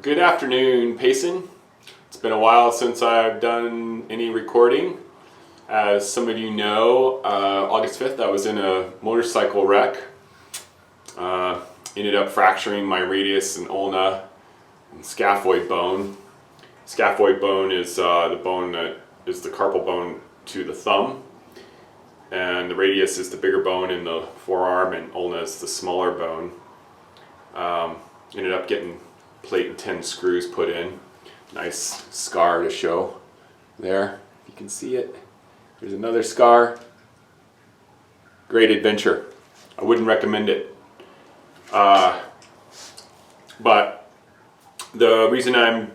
Good afternoon, Payson. It's been a while since I've done any recording. As some of you know, August 5th I was in a motorcycle wreck. Ended up fracturing my radius and ulna and scaphoid bone. Scaphoid bone is the bone that is the carpal bone to the thumb, and the radius is the bigger bone in the forearm, and ulna is the smaller bone. Ended up getting plate and 10 screws put in. Nice scar to show there. You can see it. There's another scar. Great adventure. I wouldn't recommend it. But the reason I'm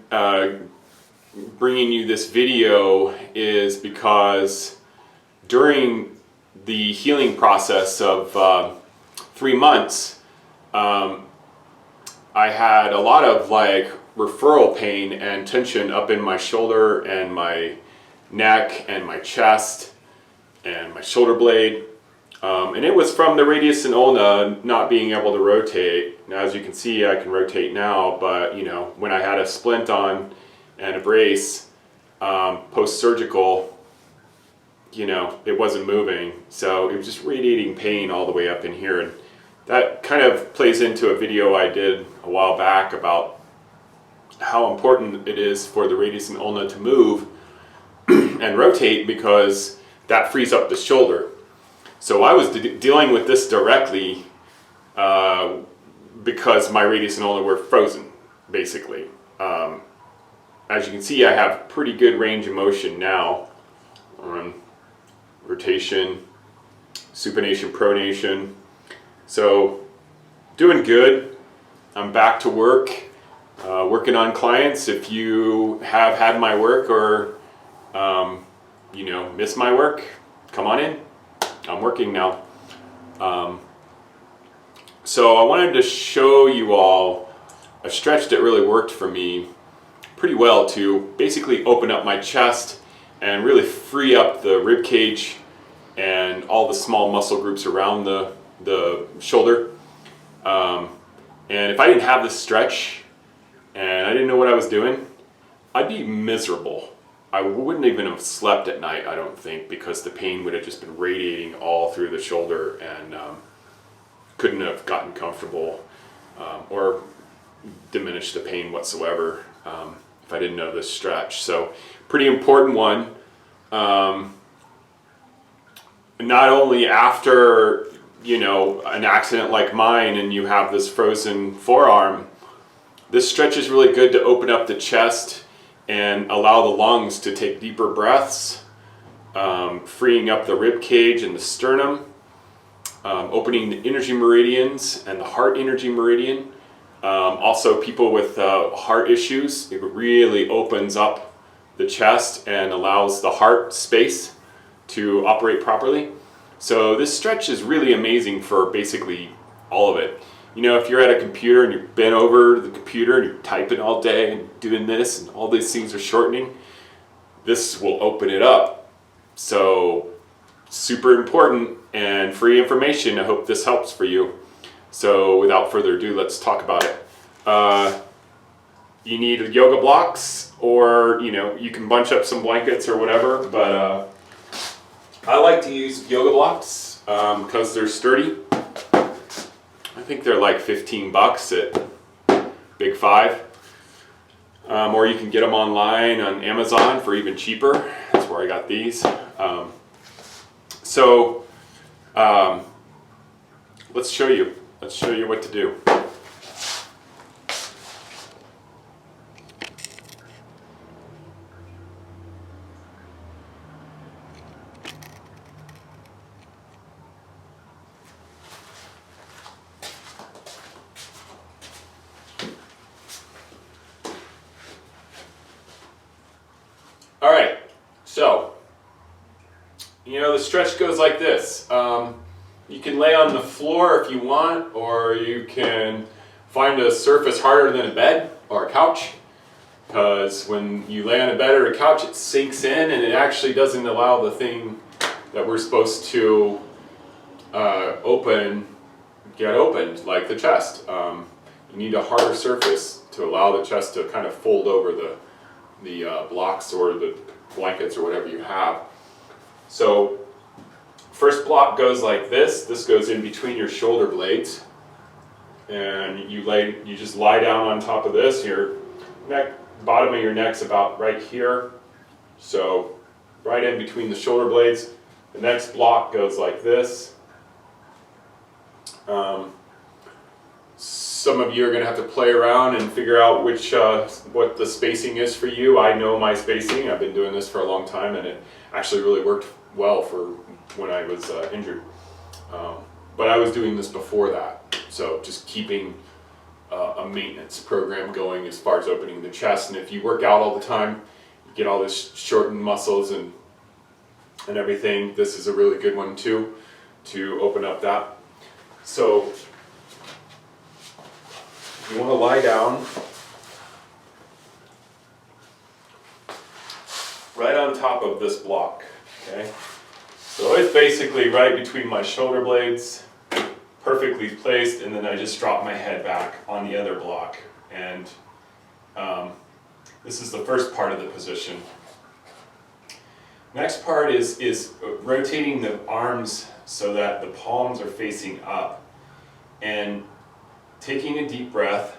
bringing you this video is because during the healing process of 3 months, I had a lot of referral pain and tension up in my shoulder and my neck and my chest and my shoulder blade. And it was from the radius and ulna not being able to rotate. Now, as you can see, I can rotate now, but when I had a splint on and a brace post-surgical, it wasn't moving. So it was just radiating pain all the way up in here. And that kind of plays into a video I did a while back about how important it is for the radius and ulna to move and rotate, because that frees up the shoulder. So I was dealing with this directly because my radius and ulna were frozen, basically. As you can see, I have pretty good range of motion now on rotation, supination, pronation. So doing good. I'm back to work, working on clients. If you have had my work or miss my work, come on in. I'm working now. So I wanted to show you all a stretch that really worked for me pretty well to basically open up my chest and really free up the rib cage and all the small muscle groups around the shoulder. And if I didn't have this stretch and I didn't know what I was doing, I'd be miserable. I wouldn't even have slept at night, I don't think, because the pain would have just been radiating all through the shoulder, and couldn't have gotten comfortable or diminished the pain whatsoever if I didn't know this stretch. So pretty important one. Not only after an accident like mine and you have this frozen forearm, this stretch is really good to open up the chest and allow the lungs to take deeper breaths, freeing up the rib cage and the sternum, opening the energy meridians and the heart energy meridian. Also, people with heart issues, it really opens up the chest and allows the heart space to operate properly. So this stretch is really amazing for basically all of it. If you're at a computer and you're bent over the computer and you're typing all day and doing this and all these things are shortening, this will open it up. So super important and free information. I hope this helps for you. So without further ado, let's talk about it. You need yoga blocks, or you can bunch up some blankets or whatever, but I like to use yoga blocks because they're sturdy. I think they're like $15 at Big Five. Or you can get them online on Amazon for even cheaper. That's where I got these. Let's show you. Let's show you what to do. All right, so, the stretch goes like this. You can lay on the floor if you want, or you can find a surface harder than a bed or a couch, because when you lay on a bed or a couch, it sinks in and it actually doesn't allow the thing that we're supposed to get opened, like the chest. You need a harder surface to allow the chest to kind of fold over the blocks or the blankets or whatever you have. So first block goes like this. This goes in between your shoulder blades, and you just lie down on top of this. Your neck, bottom of your neck's about right here, so right in between the shoulder blades. The next block goes like this. Some of you are going to have to play around and figure out what the spacing is for you. I know my spacing. I've been doing this for a long time, and it actually really worked well for when I was injured. But I was doing this before that, so just keeping a maintenance program going as far as opening the chest. And if you work out all the time, you get all this shortened muscles and everything. This is a really good one too, to open up that. So you want to lie down right on top of this block, okay? So it's basically right between my shoulder blades, perfectly placed, and then I just drop my head back on the other block. And this is the first part of the position. Next part is rotating the arms so that the palms are facing up, and taking a deep breath.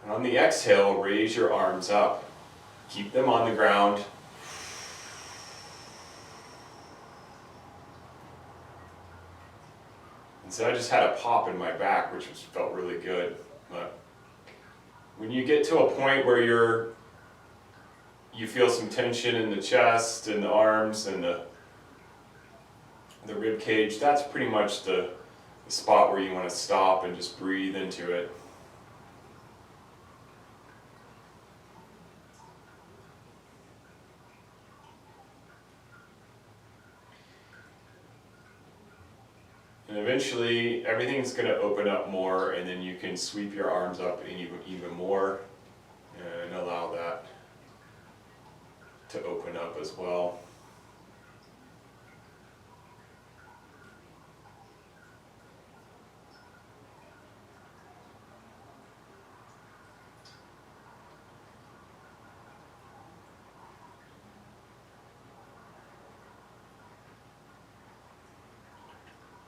And on the exhale, raise your arms up. Keep them on the ground. And so I just had a pop in my back, which felt really good. But when you get to a point where you feel some tension in the chest and the arms and the rib cage, that's pretty much the spot where you want to stop and just breathe into it. And eventually everything's going to open up more, and then you can sweep your arms up even more and allow that to open up as well.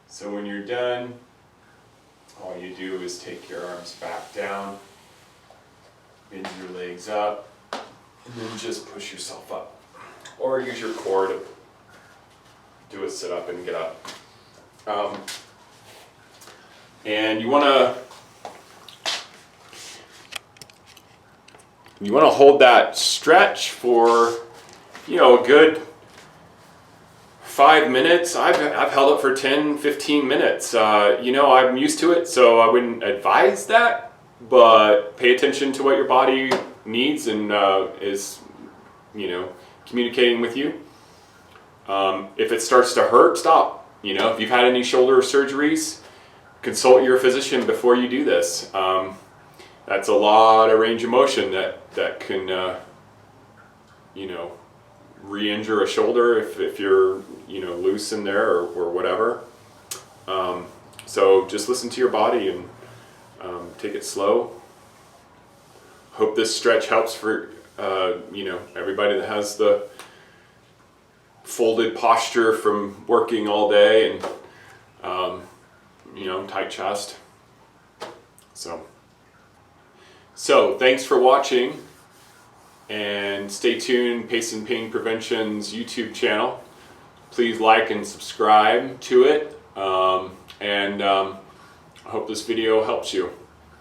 So when you're done, all you do is take your arms back down, bend your legs up, and then just push yourself up. Or use your core to do a sit up and get up. And you want to hold that stretch for, a good 5 minutes. I've held it for 10, 15 minutes. I'm used to it, so I wouldn't advise that, but pay attention to what your body needs and is, communicating with you. If it starts to hurt, stop. If you've had any shoulder surgeries, consult your physician before you do this. That's a lot of range of motion that can, re-injure a shoulder if you're loose in there or whatever. So just listen to your body and take it slow. Hope this stretch helps for everybody that has the folded posture from working all day and tight chest. So thanks for watching. And stay tuned, Pace and Pain Prevention's YouTube channel. Please like and subscribe to it. I hope this video helps you.